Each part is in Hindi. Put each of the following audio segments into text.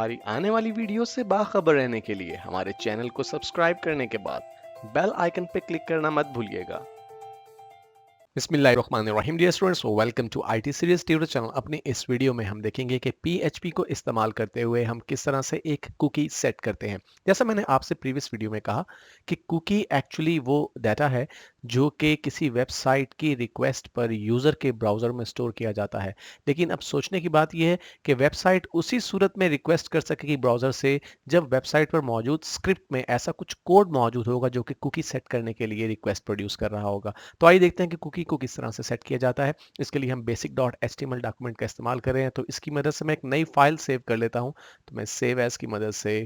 हमारी आने वाली वीडियो से बाखबर रहने के लिए हमारे चैनल को सब्सक्राइब करने के बाद बेल आइकन पर क्लिक करना मत भूलिएगा। बिस्मिल्लाहिर्रहमानिर्रहीम dear students, welcome to IT series tutor channel. अपने इस वीडियो में हम देखेंगे कि पीएचपी को इस्तेमाल करते हुए हम किस तरह से एक कुकी सेट करते हैं। जैसा मैंने आपसे प्रीवियस वीडियो में कहा कि कुकी एक्चुअली वो डाटा है जो कि किसी वेबसाइट की रिक्वेस्ट पर यूज़र के ब्राउज़र में स्टोर किया जाता है। लेकिन अब सोचने की बात यह है कि वेबसाइट उसी सूरत में रिक्वेस्ट कर सकेगी ब्राउज़र से जब वेबसाइट पर मौजूद स्क्रिप्ट में ऐसा कुछ कोड मौजूद होगा जो कि कुकी सेट करने के लिए रिक्वेस्ट प्रोड्यूस कर रहा होगा। तो आइए देखते हैं कि कुकी को किस तरह से सेट किया जाता है। इसके लिए हम basic डॉट एचटीएमएल डॉक्यूमेंट का इस्तेमाल कर रहे हैं, तो इसकी मदद से मैं एक नई फाइल सेव कर लेता हूं। तो मैं सेव एज की मदद से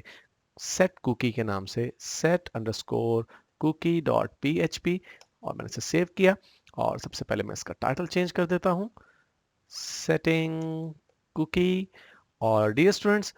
सेट कुकी के नाम से set underscore cookie dot php और मैंने इसे सेव किया। और सबसे पहले मैं इसका टाइटल चेंज कर देता हूं, सेटिंग कुकी। और डियर स्टूडेंट्स,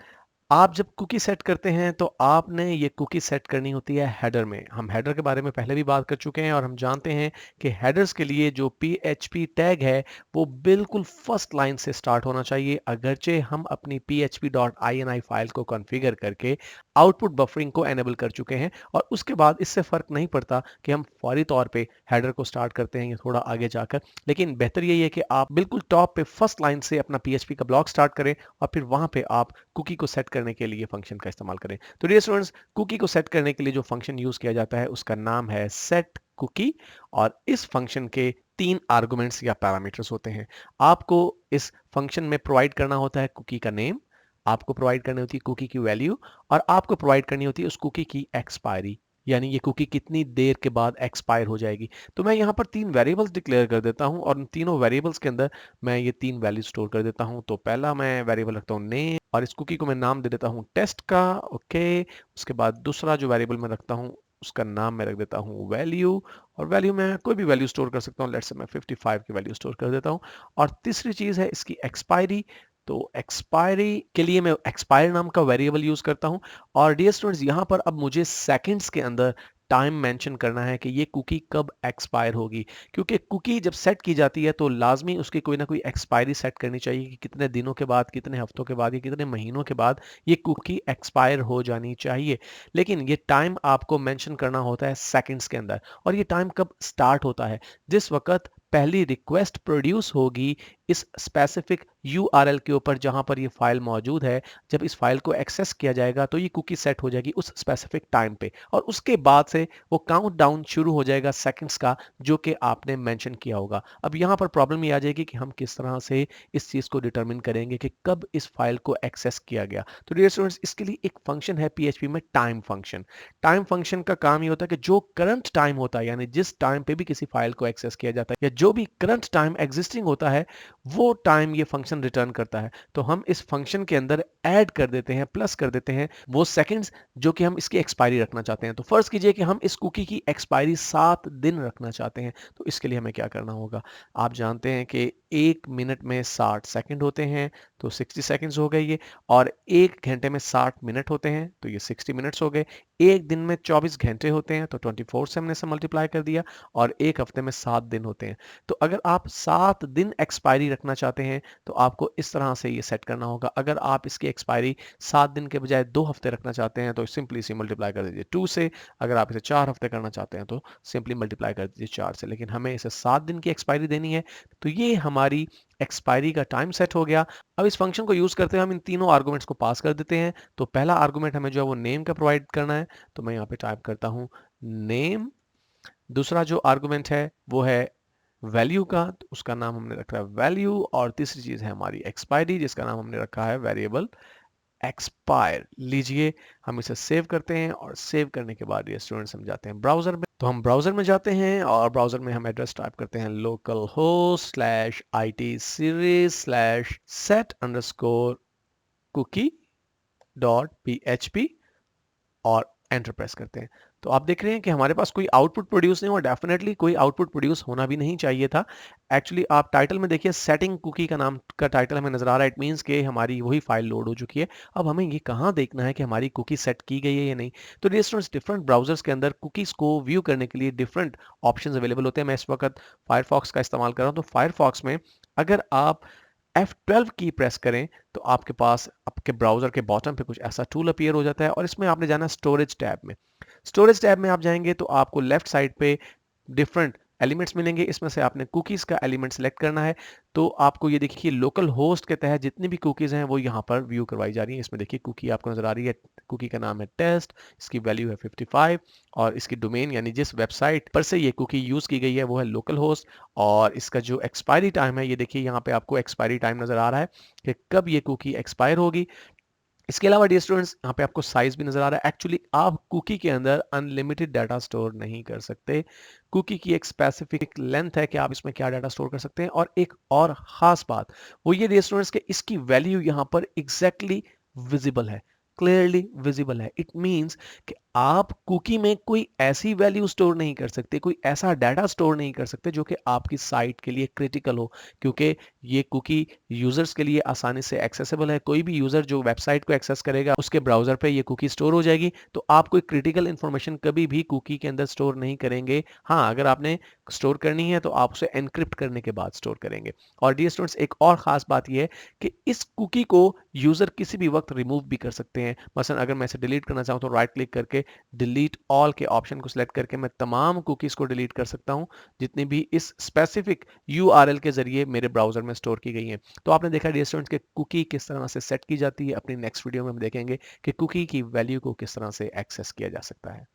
आप जब कुकी सेट करते हैं तो आपने ये कुकी सेट करनी होती है हेडर में। हम हेडर के बारे में पहले भी बात कर चुके हैं और हम जानते हैं कि हेडर्स के लिए जो PHP टैग है वो बिल्कुल फर्स्ट लाइन से स्टार्ट होना चाहिए, अगरचे हम अपनी php.ini फाइल को कॉन्फ़िगर करके आउटपुट बफरिंग को एनेबल कर चुके हैं। और उसके बाद इससे फ़र्क नहीं पड़ता कि हम फौरी तौर पे हेडर को स्टार्ट करते हैं या थोड़ा आगे जाकर, लेकिन बेहतर यही है कि आप बिल्कुल टॉप पे फर्स्ट लाइन से अपना PHP का ब्लॉक स्टार्ट करें और फिर वहां पे आप कुकी को सेट करने के लिए फंक्शन का इस्तेमाल करें। तो डियर स्टूडेंट्स, कुकी को सेट करने के लिए जो फंक्शन यूज किया जाता है उसका नाम है सेट कुकी। और इस फंक्शन के 3 आर्गुमेंट्स या पैरामीटर्स होते हैं। आपको इस फंक्शन में प्रोवाइड करना होता है कुकी का नेम, आपको प्रोवाइड करनी होती है कुकी की वैल्यू, और आपको प्रोवाइड करनी होती है उस कुकी की एक्सपायरी, यानी ये कुकी कितनी देर के बाद एक्सपायर हो जाएगी। तो मैं यहाँ पर 3 वेरिएबल्स डिक्लेयर कर देता हूँ और उन तीनों वेरिएबल्स के अंदर मैं ये 3 वैल्यू स्टोर कर देता हूँ। तो पहला मैं वेरिएबल रखता हूँ नेम और इस कुकी को मैं नाम दे देता हूँ टेस्ट का। ओके, उसके बाद दूसरा जो वेरिएबल मैं रखता हूँ उसका नाम मैं रख देता हूँ वैल्यू, और वैल्यू में कोई भी वैल्यू स्टोर कर सकता हूँ। लेट्स से मैं 55 की वैल्यू स्टोर कर देता हूँ। और तीसरी चीज़ है इसकी एक्सपायरी। तो एक्सपायरी के लिए मैं एक्सपायर नाम का वेरिएबल यूज करता हूं। और डियर स्टूडेंट्स, यहां पर अब मुझे सेकंड्स के अंदर टाइम मेंशन करना है कि ये कुकी कब एक्सपायर होगी, क्योंकि कुकी जब सेट की जाती है तो लाजमी उसकी कोई ना कोई एक्सपायरी सेट करनी चाहिए कि कितने दिनों के बाद, कितने हफ्तों के बाद या कितने महीनों के बाद ये कुकी एक्सपायर हो जानी चाहिए। लेकिन ये टाइम आपको मेंशन करना होता है सेकंड्स के अंदर। और ये टाइम कब स्टार्ट होता है? जिस वक्त पहली रिक्वेस्ट प्रोड्यूस होगी इस स्पेसिफिक यूआरएल के ऊपर जहां पर ये फाइल मौजूद है, जब इस फाइल को एक्सेस किया जाएगा तो ये कुकी सेट हो जाएगी उस स्पेसिफिक टाइम पे, और उसके बाद से वो काउंट डाउन शुरू हो जाएगा सेकंड्स का जो कि आपने मेंशन किया होगा। अब यहाँ पर प्रॉब्लम ये आ जाएगी कि हम किस तरह से इस चीज को डिटरमिन करेंगे कि कब इस फाइल को एक्सेस किया गया। तो डियर स्टूडेंट्स, इसके लिए एक फंक्शन है पीएचपी में, टाइम फंक्शन। टाइम फंक्शन का काम ये होता है कि जो करंट टाइम होता है, यानी जिस टाइम पे भी किसी फाइल को एक्सेस किया जाता है या जो भी करंट टाइम एग्जिस्टिंग होता है वो टाइम ये फंक्शन रिटर्न करता है। तो हम इस फंक्शन के अंदर ऐड कर देते हैं, प्लस कर देते हैं वो सेकंड्स जो कि हम इसकी एक्सपायरी रखना चाहते हैं। तो फर्ज कीजिए कि हम इस कुकी की एक्सपायरी 7 दिन रखना चाहते हैं। तो इसके लिए हमें क्या करना होगा? आप जानते हैं कि 1 मिनट में 60 सेकंड होते हैं, तो 60 सेकंड्स हो गए ये। और 1 घंटे में 60 मिनट होते हैं, तो ये 60 मिनट्स हो गए। एक दिन में 24 घंटे होते हैं, तो 24 से हमने इसे मल्टीप्लाई कर दिया। और एक हफ्ते में 7 दिन होते हैं। तो अगर आप 7 दिन एक्सपायरी रखना चाहते हैं तो आपको इस तरह से ये सेट करना होगा। अगर आप इसकी एक्सपायरी 7 दिन के बजाय 2 हफ्ते रखना चाहते हैं तो सिंपली इसे मल्टीप्लाई कर दीजिए 2 से। अगर आप इसे 4 हफ्ते करना चाहते हैं तो सिंपली मल्टीप्लाई कर दीजिए 4 से। लेकिन हमें इसे 7 दिन की एक्सपायरी देनी है। तो ये हमारी एक्सपायरी का टाइम सेट हो गया। अब इस फंक्शन को यूज करते हुए हम इन तीनों आर्गुमेंट्स को पास कर देते हैं। तो पहला आर्गुमेंट हमें जो है वो नेम का प्रोवाइड करना है, तो मैं यहाँ पे टाइप करता हूँ नेम। दूसरा जो आर्गुमेंट है वो है वैल्यू का, तो उसका नाम हमने रखा है वैल्यू। और तीसरी चीज है हमारी एक्सपायरी, जिसका नाम हमने रखा है वेरिएबल एक्सपायर। लीजिए, हम इसे सेव करते हैं और सेव करने के बाद ये स्टूडेंट्स हम जाते हैं ब्राउजर में। तो हम ब्राउजर में जाते हैं और ब्राउजर में हम एड्रेस टाइप करते हैं local host slash IT series slash set underscore cookie dot PHP और एंटर प्रेस करते हैं। तो आप देख रहे हैं कि हमारे पास कोई आउटपुट प्रोड्यूस नहीं हुआ। डेफिनेटली कोई आउटपुट प्रोड्यूस होना भी नहीं चाहिए था। एक्चुअली आप टाइटल में देखिए, सेटिंग कुकी का नाम का टाइटल हमें नजर आ रहा है। इट मींस कि हमारी वही फाइल लोड हो चुकी है। अब हमें ये कहाँ देखना है कि हमारी कुकी सेट की गई है या नहीं? तो स्टूडेंट्स, डिफरेंट ब्राउजर्स के अंदर कुकीज को व्यू करने के लिए डिफरेंट ऑप्शंस अवेलेबल होते हैं। मैं इस वक्त फायरफॉक्स का इस्तेमाल कर रहा हूँ। तो फायरफॉक्स में अगर आप F12 की प्रेस करें तो आपके पास आपके ब्राउजर के बॉटम पे कुछ ऐसा टूल अपीयर हो जाता है और इसमें आपने जाना स्टोरेज टैब में। स्टोरेज टैब में आप जाएंगे तो आपको लेफ्ट साइड पे डिफरेंट एलिमेंट्स मिलेंगे। इसमें से आपने कुकीज़ का एलिमेंट सेलेक्ट करना है। तो आपको ये देखिए लोकल होस्ट के तहत जितनी भी कुकीज़ हैं वो यहाँ पर व्यू करवाई जा रही हैं। इसमें देखिए कुकी आपको नज़र आ रही है, कुकी का नाम है टेस्ट, इसकी वैल्यू है 55 और इसकी डोमेन यानी जिस वेबसाइट पर से ये कुकी यूज़ की गई है वो है लोकल होस्ट। और इसका जो एक्सपायरी टाइम है, ये देखिए यहाँ पे आपको एक्सपायरी टाइम नज़र आ रहा है कि कब ये कुकी एक्सपायर होगी। इसके अलावा डियर स्टूडेंट्स, यहाँ पे आपको साइज भी नजर आ रहा है। एक्चुअली आप कुकी के अंदर अनलिमिटेड डाटा स्टोर नहीं कर सकते। कुकी की एक स्पेसिफिक लेंथ है कि आप इसमें क्या डाटा स्टोर कर सकते हैं। और एक और खास बात वो ये डियर स्टूडेंट्स कि इसकी वैल्यू यहाँ पर एग्जैक्टली विजिबल है, क्लियरली विजिबल है। इट मीन्स कि आप कुकी में कोई ऐसी वैल्यू स्टोर नहीं कर सकते, कोई ऐसा डाटा स्टोर नहीं कर सकते जो कि आपकी साइट के लिए क्रिटिकल हो, क्योंकि ये कुकी यूजर्स के लिए आसानी से एक्सेसिबल है। कोई भी यूजर जो वेबसाइट को एक्सेस करेगा उसके ब्राउजर पे ये कुकी स्टोर हो जाएगी। तो आप कोई क्रिटिकल इंफॉर्मेशन कभी भी कुकी के अंदर स्टोर नहीं करेंगे। हाँ, अगर आपने स्टोर करनी है तो आप उसे एनक्रिप्ट करने के बाद स्टोर करेंगे। और डियर स्टूडेंट्स, एक और खास बात यह है कि इस कुकी को यूजर किसी भी वक्त रिमूव भी कर सकते हैं। मसलन अगर मैं इसे डिलीट करना चाहूँ तो राइट क्लिक करके डिलीट ऑल के ऑप्शन को सिलेक्ट करके मैं तमाम कुकीज को डिलीट कर सकता हूँ जितनी भी इस स्पेसिफिक यूआरएल के जरिए मेरे ब्राउजर में स्टोर की गई हैं। तो आपने देखा डियर स्टूडेंट्स कि कुकी किस तरह से सेट की जाती है। अपनी नेक्स्ट वीडियो में हम देखेंगे कि कुकी की वैल्यू को किस तरह से एक्सेस किया जा सकता है।